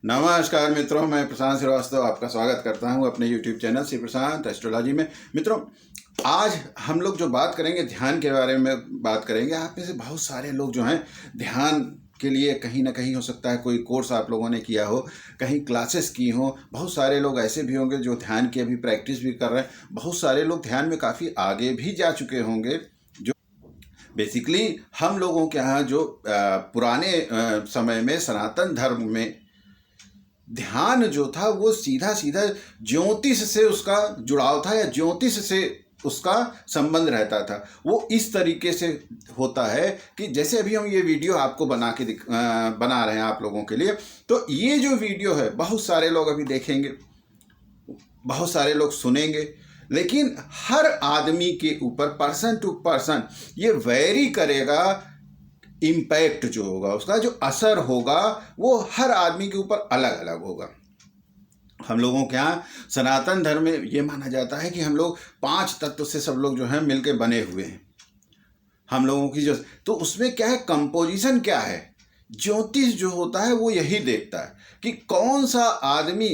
नमस्कार मित्रों, मैं प्रशांत श्रीवास्तव आपका स्वागत करता हूं अपने YouTube चैनल श्री प्रशांत एस्ट्रोलॉजी में। मित्रों, आज हम लोग जो बात करेंगे ध्यान के बारे में बात करेंगे। आप में से बहुत सारे लोग जो हैं ध्यान के लिए कहीं ना कहीं, हो सकता है कोई कोर्स आप लोगों ने किया हो, कहीं क्लासेस की हो। बहुत सारे लोग ऐसे भी होंगे जो ध्यान की अभी प्रैक्टिस भी कर रहे हैं। बहुत सारे लोग ध्यान में काफ़ी आगे भी जा चुके होंगे। जो बेसिकली हम लोगों के यहाँ जो पुराने समय में सनातन धर्म में ध्यान जो था वो सीधा सीधा ज्योतिष से उसका जुड़ाव था, या ज्योतिष से उसका संबंध रहता था। वो इस तरीके से होता है कि जैसे अभी हम ये वीडियो आपको बना रहे हैं आप लोगों के लिए, तो ये जो वीडियो है बहुत सारे लोग अभी देखेंगे, बहुत सारे लोग सुनेंगे, लेकिन हर आदमी के ऊपर पर्सन टू पर्सन ये वेरी करेगा। इम्पैक्ट जो होगा, उसका जो असर होगा, वो हर आदमी के ऊपर अलग अलग होगा। हम लोगों के यहाँ सनातन धर्म में ये माना जाता है कि हम लोग 5 तत्व से सब लोग जो हैं मिलके बने हुए हैं। हम लोगों की जो, तो उसमें क्या है, कंपोजिशन क्या है, ज्योतिष जो होता है वो यही देखता है कि कौन सा आदमी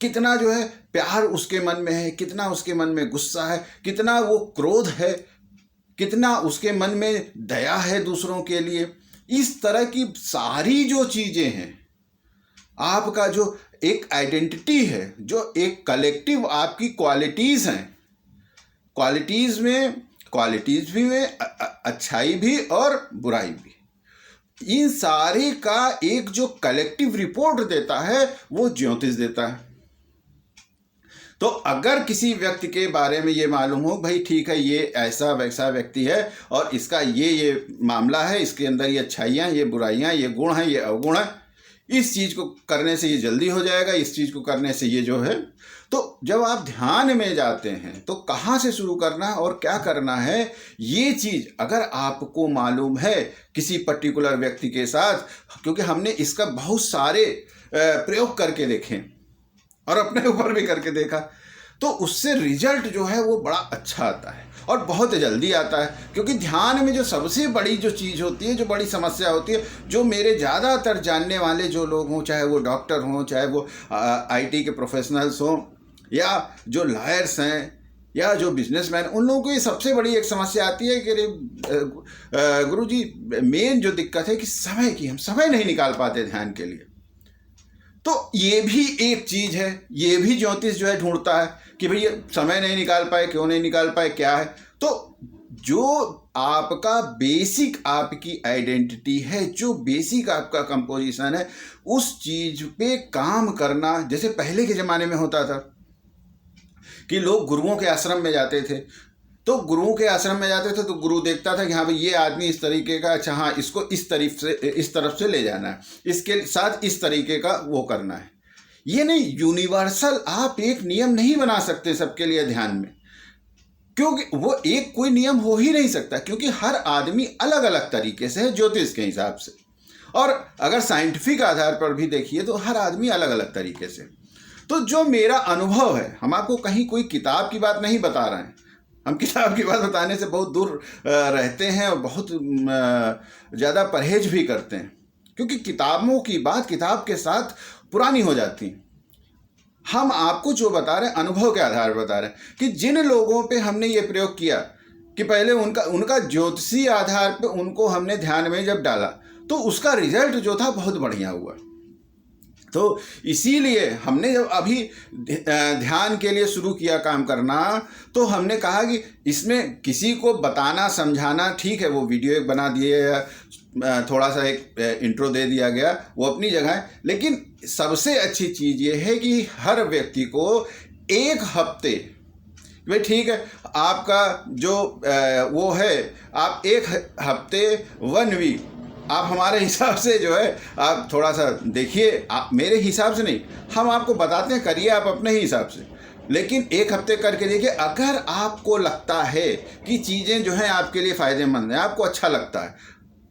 कितना जो है प्यार उसके मन में है, कितना उसके मन में गुस्सा है, कितना वो क्रोध है, कितना उसके मन में दया है दूसरों के लिए। इस तरह की सारी जो चीज़ें हैं, आपका जो एक आइडेंटिटी है, जो एक कलेक्टिव आपकी क्वालिटीज़ हैं, क्वालिटीज़ भी में अच्छाई भी और बुराई भी, इन सारे का एक जो कलेक्टिव रिपोर्ट देता है वो ज्योतिष देता है। तो अगर किसी व्यक्ति के बारे में ये मालूम हो, भाई ठीक है ये ऐसा वैसा व्यक्ति है और इसका ये मामला है, इसके अंदर ये अच्छाइयाँ, ये बुराइयाँ, ये गुण हैं, ये अवगुण हैं, इस चीज़ को करने से ये जल्दी हो जाएगा, इस चीज़ को करने से ये जो है। तो जब आप ध्यान में जाते हैं तो कहाँ से शुरू करना है और क्या करना है, ये चीज़ अगर आपको मालूम है किसी पर्टिकुलर व्यक्ति के साथ, क्योंकि हमने इसका बहुत सारे प्रयोग करके देखे और अपने ऊपर भी करके देखा, तो उससे रिजल्ट जो है वो बड़ा अच्छा आता है और बहुत जल्दी आता है। क्योंकि ध्यान में जो सबसे बड़ी जो चीज़ होती है, जो बड़ी समस्या होती है, जो मेरे ज़्यादातर जानने वाले जो लोग हों, चाहे वो डॉक्टर हों, चाहे वो IT के प्रोफेशनल्स हों, या जो लॉयर्स हैं, या जो बिजनेसमैन, उन लोगों को ये सबसे बड़ी एक समस्या आती है कि गुरुजी मेन जो दिक्कत है कि समय की, हम समय नहीं निकाल पाते ध्यान के लिए। तो ये भी एक चीज़ है, ये भी ज्योतिष जो है ढूंढता है कि भैया समय नहीं निकाल पाए, क्यों नहीं निकाल पाए, क्या है। तो जो आपका बेसिक आपकी आइडेंटिटी है, जो बेसिक आपका कंपोजिशन है, उस चीज़ पे काम करना। जैसे पहले के ज़माने में होता था कि लोग गुरुओं के आश्रम में जाते थे, तो गुरुओं के आश्रम में जाते थे तो गुरु देखता था कि हाँ भाई ये आदमी इस तरीके का, अच्छा हाँ इसको इस तरफ से ले जाना है, इसके साथ इस तरीके का वो करना है। ये नहीं, यूनिवर्सल आप एक नियम नहीं बना सकते सबके लिए ध्यान में, क्योंकि वो एक कोई नियम हो ही नहीं सकता, क्योंकि हर आदमी अलग अलग तरीके से है ज्योतिष के हिसाब से। और अगर साइंटिफिक आधार पर भी देखिए तो हर आदमी अलग अलग तरीके से। तो जो मेरा अनुभव है, हम आपको कहीं कोई किताब की बात नहीं बता रहे हैं, हम किताब की बात बताने से बहुत दूर रहते हैं और बहुत ज़्यादा परहेज भी करते हैं, क्योंकि किताबों की बात किताब के साथ पुरानी हो जाती। हम आपको जो बता रहे हैं अनुभव के आधार पर बता रहे हैं कि जिन लोगों पे हमने ये प्रयोग किया कि पहले उनका ज्योतिषी आधार पे उनको हमने ध्यान में जब डाला, तो उसका रिजल्ट जो था बहुत बढ़िया हुआ। तो इसीलिए हमने जब अभी ध्यान के लिए शुरू किया काम करना, तो हमने कहा कि इसमें किसी को बताना समझाना ठीक है, वो वीडियो एक बना दिए, थोड़ा सा एक इंट्रो दे दिया गया, वो अपनी जगह है। लेकिन सबसे अच्छी चीज़ ये है कि हर व्यक्ति को एक हफ्ते, भाई ठीक है आपका जो वो है, आप एक हफ्ते 1 वीक आप हमारे हिसाब से जो है आप थोड़ा सा देखिए, आप मेरे हिसाब से नहीं, हम आपको बताते हैं, करिए आप अपने ही हिसाब से, लेकिन एक हफ्ते करके देखिए। अगर आपको लगता है कि चीज़ें जो हैं आपके लिए फ़ायदेमंद हैं, आपको अच्छा लगता है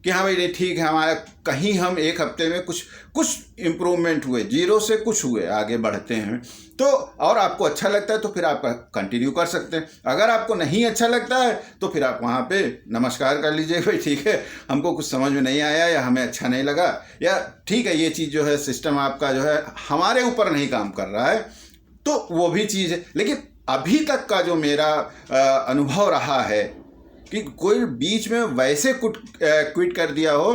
कि हाँ भाई ये ठीक है, हमारा कहीं हम एक हफ्ते में कुछ इम्प्रूवमेंट हुए, 0 से कुछ हुए, आगे बढ़ते हैं तो, और आपको अच्छा लगता है तो फिर आप कंटिन्यू कर सकते हैं। अगर आपको नहीं अच्छा लगता है तो फिर आप वहाँ पे नमस्कार कर लीजिए, भाई ठीक है हमको कुछ समझ में नहीं आया या हमें अच्छा नहीं लगा, या ठीक है ये चीज़ जो है सिस्टम आपका जो है हमारे ऊपर नहीं काम कर रहा है, तो वो भी चीज़ है। लेकिन अभी तक का जो मेरा अनुभव रहा है कि कोई बीच में वैसे क्विट कर दिया हो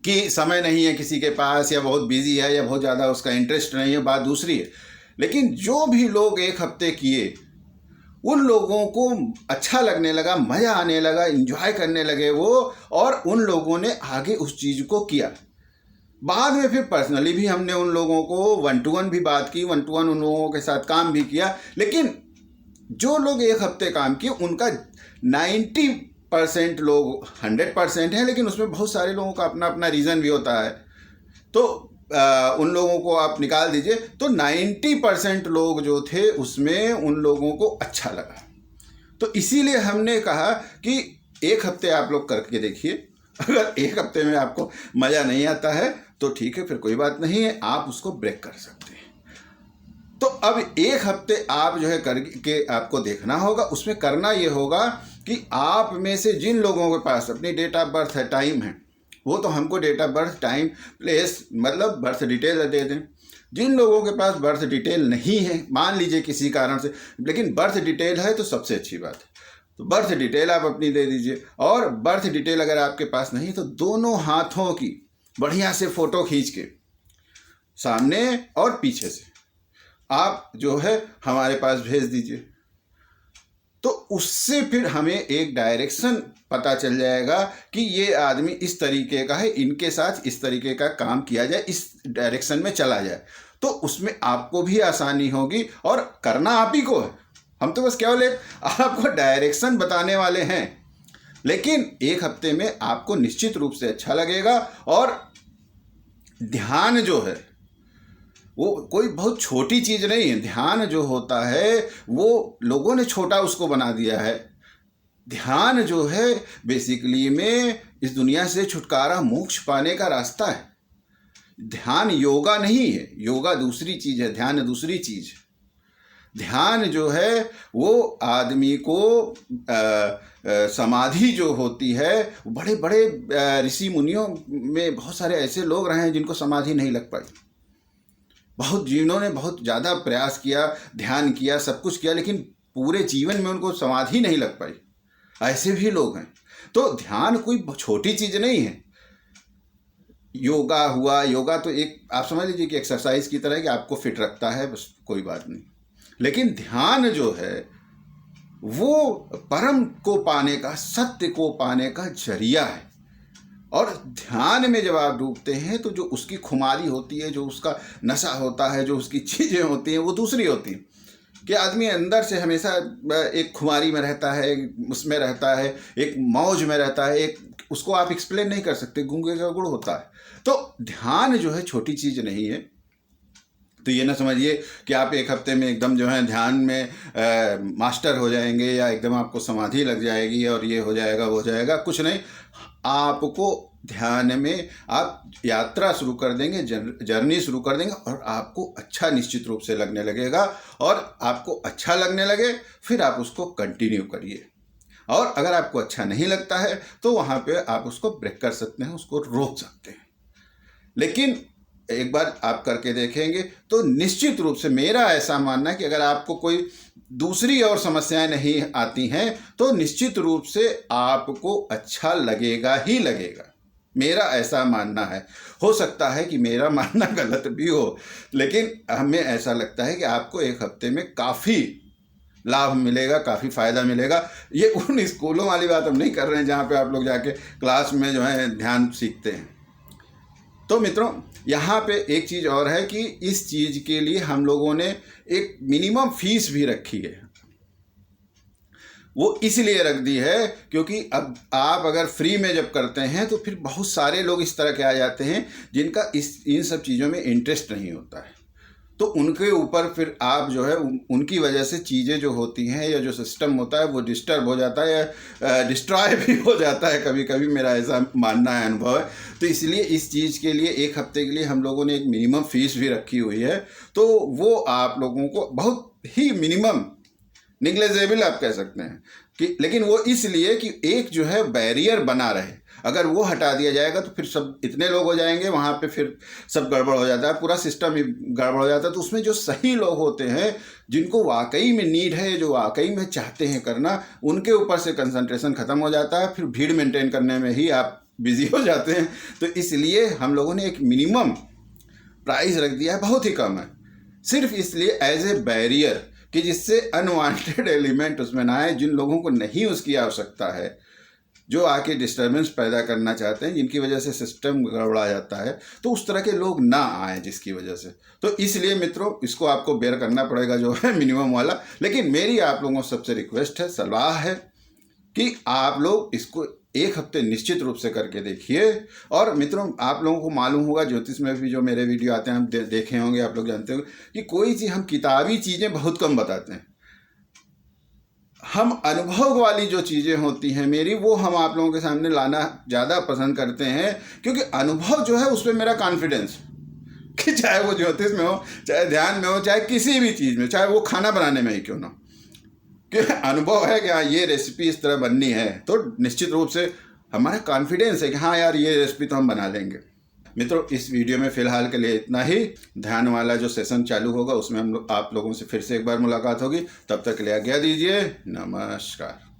कि समय नहीं है किसी के पास, या बहुत बिजी है, या बहुत ज़्यादा उसका इंटरेस्ट नहीं है, बात दूसरी है। लेकिन जो भी लोग एक हफ्ते किए उन लोगों को अच्छा लगने लगा, मज़ा आने लगा, एंजॉय करने लगे वो, और उन लोगों ने आगे उस चीज़ को किया। बाद में फिर पर्सनली भी हमने उन लोगों को 1 to 1 भी बात की, 1 to 1 उन लोगों के साथ काम भी किया। लेकिन जो लोग एक हफ्ते काम किए उनका 90% लोग 100% है, लेकिन उसमें बहुत सारे लोगों का अपना अपना रीज़न भी होता है, तो उन लोगों को आप निकाल दीजिए, तो 90% लोग जो थे उसमें उन लोगों को अच्छा लगा। तो इसीलिए हमने कहा कि एक हफ्ते आप लोग करके देखिए, अगर एक हफ्ते में आपको मज़ा नहीं आता है तो ठीक है, फिर कोई बात नहीं है, आप उसको ब्रेक कर सकते हैं। तो अब एक हफ्ते आप जो है करके आपको देखना होगा। उसमें करना ये होगा कि आप में से जिन लोगों के पास अपनी डेट ऑफ बर्थ है, टाइम है, वो तो हमको date of birth, time, place, मतलब बर्थ डिटेल दे दें। जिन लोगों के पास बर्थ डिटेल नहीं है, मान लीजिए किसी कारण से, लेकिन बर्थ डिटेल है तो सबसे अच्छी बात है, तो बर्थ डिटेल आप अपनी दे दीजिए। और बर्थ डिटेल अगर आपके पास नहीं तो दोनों हाथों की बढ़िया से फ़ोटो खींच के सामने और पीछे से आप जो है हमारे पास भेज दीजिए। तो उससे फिर हमें एक डायरेक्शन पता चल जाएगा कि ये आदमी इस तरीके का है, इनके साथ इस तरीके का काम किया जाए, इस डायरेक्शन में चला जाए, तो उसमें आपको भी आसानी होगी। और करना आप ही को है, हम तो बस केवल एक आपको डायरेक्शन बताने वाले हैं। लेकिन एक हफ्ते में आपको निश्चित रूप से अच्छा लगेगा। और ध्यान जो है वो कोई बहुत छोटी चीज़ नहीं है। ध्यान जो होता है वो लोगों ने छोटा उसको बना दिया है। ध्यान जो है बेसिकली में इस दुनिया से छुटकारा, मोक्ष पाने का रास्ता है। ध्यान योगा नहीं है, योगा दूसरी चीज़ है, ध्यान दूसरी चीज़ है। ध्यान जो है वो आदमी को समाधि जो होती है, बड़े बड़े ऋषि मुनियों में बहुत सारे ऐसे लोग रहे हैं जिनको समाधि नहीं लग पाई। बहुत जिन्होंने बहुत ज़्यादा प्रयास किया, ध्यान किया, सब कुछ किया, लेकिन पूरे जीवन में उनको समाधि नहीं लग पाई। ऐसे भी लोग हैं। तो ध्यान कोई छोटी चीज़ नहीं है। योगा हुआ, योगा तो एक आप समझ लीजिए कि एक्सरसाइज की तरह है कि आपको फिट रखता है, बस कोई बात नहीं। लेकिन ध्यान जो है वो परम को पाने का, सत्य को पाने का जरिया है। और ध्यान में जब आप डूबते हैं तो जो उसकी खुमारी होती है, जो उसका नशा होता है, जो उसकी चीज़ें होती हैं वो दूसरी होती हैं। कि आदमी अंदर से हमेशा एक खुमारी में रहता है, उसमें रहता है, एक मौज में रहता है, एक उसको आप एक्सप्लेन नहीं कर सकते, गूंगे का गुड़ होता है। तो ध्यान जो है छोटी चीज़ नहीं है। तो ये ना समझिए कि आप एक हफ्ते में एकदम जो है ध्यान में मास्टर हो जाएंगे, या एकदम आपको समाधि लग जाएगी और ये हो जाएगा वो हो जाएगा, कुछ नहीं। आपको ध्यान में आप यात्रा शुरू कर देंगे, जर्नी शुरू कर देंगे, और आपको अच्छा निश्चित रूप से लगने लगेगा। और आपको अच्छा लगने लगे फिर आप उसको कंटिन्यू करिए। और अगर आपको अच्छा नहीं लगता है तो वहाँ पे आप उसको ब्रेक कर सकते हैं, उसको रोक सकते हैं। लेकिन एक बार आप करके देखेंगे तो निश्चित रूप से मेरा ऐसा मानना है कि अगर आपको कोई दूसरी और समस्याएं नहीं आती हैं तो निश्चित रूप से आपको अच्छा लगेगा ही लगेगा। मेरा ऐसा मानना है। हो सकता है कि मेरा मानना गलत भी हो, लेकिन हमें ऐसा लगता है कि आपको एक हफ्ते में काफ़ी लाभ मिलेगा, काफ़ी फ़ायदा मिलेगा। ये उन स्कूलों वाली बात हम नहीं कर रहे हैं जहाँ पे आप लोग जाके क्लास में जो है ध्यान सीखते हैं। तो मित्रों, यहाँ पे एक चीज़ और है कि इस चीज़ के लिए हम लोगों ने एक मिनिमम फीस भी रखी है। वो इसलिए रख दी है क्योंकि अब आप अगर फ्री में जब करते हैं तो फिर बहुत सारे लोग इस तरह के आ जाते हैं जिनका इन सब चीज़ों में इंटरेस्ट नहीं होता है। तो उनके ऊपर फिर आप जो है उनकी वजह से चीज़ें जो होती हैं या जो सिस्टम होता है वो डिस्टर्ब हो जाता है या डिस्ट्रॉय भी हो जाता है कभी कभी, मेरा ऐसा मानना है, अनुभव है। तो इसलिए इस चीज़ के लिए 1 हफ्ते के लिए हम लोगों ने एक मिनिमम फीस भी रखी हुई है, तो वो आप लोगों को बहुत ही मिनिमम, निग्लेजेबल आप कह सकते हैं कि, लेकिन वो इसलिए कि एक जो है बैरियर बना रहे। अगर वो हटा दिया जाएगा तो फिर सब इतने लोग हो जाएंगे वहाँ पे, फिर सब गड़बड़ हो जाता है, पूरा सिस्टम ही गड़बड़ हो जाता है। तो उसमें जो सही लोग होते हैं, जिनको वाकई में नीड है, जो वाकई में चाहते हैं करना, उनके ऊपर से कंसंट्रेशन खत्म हो जाता है, फिर भीड़ मेंटेन करने में ही आप बिजी हो जाते हैं। तो इसलिए हम लोगों ने एक मिनिमम प्राइस रख दिया है, बहुत ही कम है, सिर्फ इसलिए एज ए बैरियर कि जिससे अनवांटेड एलिमेंट उसमें ना आए, जिन लोगों को नहीं उसकी आवश्यकता है, जो आके डिस्टर्बेंस पैदा करना चाहते हैं, जिनकी वजह से सिस्टम गड़बड़ा जाता है, तो उस तरह के लोग ना आए जिसकी वजह से। तो इसलिए मित्रों, इसको आपको बेयर करना पड़ेगा जो है मिनिमम वाला। लेकिन मेरी आप लोगों से सबसे रिक्वेस्ट है, सलाह है कि आप लोग इसको 1 हफ्ते निश्चित रूप से करके देखिए। और मित्रों, आप लोगों को मालूम होगा, ज्योतिष में भी जो मेरे वीडियो आते हैं, हम देखे होंगे, आप लोग जानते होंगे कि कोई चीज़ हम किताबी चीज़ें बहुत कम बताते हैं। हम अनुभव वाली जो चीज़ें होती हैं मेरी, वो हम आप लोगों के सामने लाना ज़्यादा पसंद करते हैं, क्योंकि अनुभव जो है उसमें मेरा कॉन्फिडेंस, कि चाहे वो ज्योतिष में हो, चाहे ध्यान में हो, चाहे किसी भी चीज़ में, चाहे वो खाना बनाने में ही क्यों ना, कि अनुभव है कि हाँ ये रेसिपी इस तरह बननी है, तो निश्चित रूप से हमारा कॉन्फिडेंस है कि हाँ यार ये रेसिपी तो हम बना लेंगे। मित्रों, इस वीडियो में फ़िलहाल के लिए इतना ही। ध्यान वाला जो सेशन चालू होगा उसमें आप लोगों से फिर से एक बार मुलाकात होगी। तब तक के लिए आज्ञा दीजिए। नमस्कार।